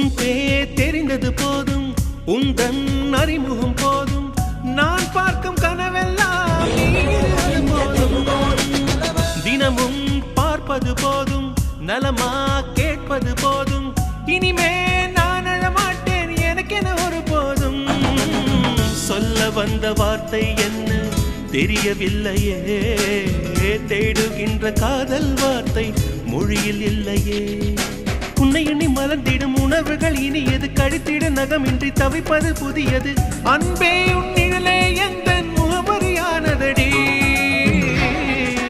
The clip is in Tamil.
உன் பேர் தெரிந்தது போதும், உந்தன் அறிமுகம் போதும், நான் பார்க்கும் கனவெல்லாம் நீ இருப்பது போதும். தினமும் பார்ப்பது போதும், நலமா கேட்பது போதும், இனிமே நான் அழமாட்டேன் எனக்கென ஒரு போதும். சொல்ல வந்த வார்த்தை என்ன தெரியவில்லையே, தேடுகின்ற காதல் வார்த்தை மொழியில் இல்லையே. உன்னை எண்ணி மலர்ந்திடும் உணர்வுகள் இனியது, கழித்திட நகமின்றி தவிப்பது புதியது. அன்பே உன் நிழலே எந்த முகமறியானதடி.